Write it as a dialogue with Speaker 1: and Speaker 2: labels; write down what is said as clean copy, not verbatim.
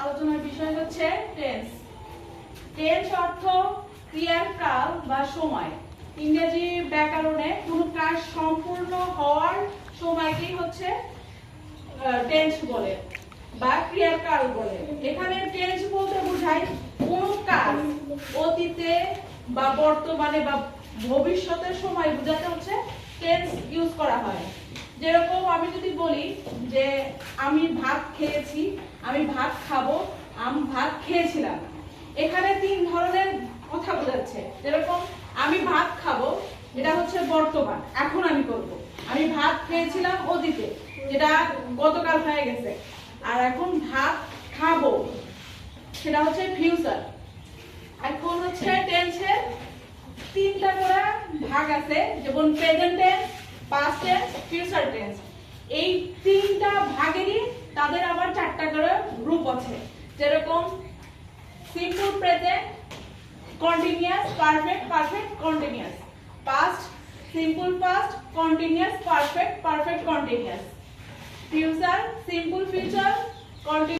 Speaker 1: আলোচনার বিষয় হচ্ছে টেন্স। টেন্স অর্থ ক্রিয়ার কাল বা সময়। ইংরেজি ব্যাকরণে কোনো কাজ সম্পূর্ণ হওয়ার সময়কেই হচ্ছে টেন্স বলে বা ক্রিয়ার কাল বলে। এখানে টেন্স বলতে বোঝায় কোনো কাজ অতীতে বা বর্তমানে বা ভবিষ্যতের সময় বোঝাতে হচ্ছে টেন্স ইউজ করা হয়। যেরকম আমি যদি বলি যে আমি ভাত খেয়েছি, আমি ভাত খাবো, আমি ভাত খেয়েছিলাম, এখানে তিন ধরনের কথা বোঝাচ্ছে। যেরকম আমি ভাত খাবো, এটা হচ্ছে বর্তমান, এখন আমি করব। আমি ভাত খেয়েছিলাম অতীতে, যেটা গতকাল হয়ে গেছে। আর এখন ভাত খাবো, সেটা হচ্ছে ফিউচার। এখন হচ্ছে টেন্সের তিনটা করে ভাগ আছে, যেমন present tense, past tense, future tense. এই তিনটা ভাগেরই তাদের আবার চারটা করে গ্রুপ আছে। যেরকম simple present, continuous, perfect, perfect continuous. Past, simple past, continuous, perfect, perfect continuous. Future, simple future, continuous.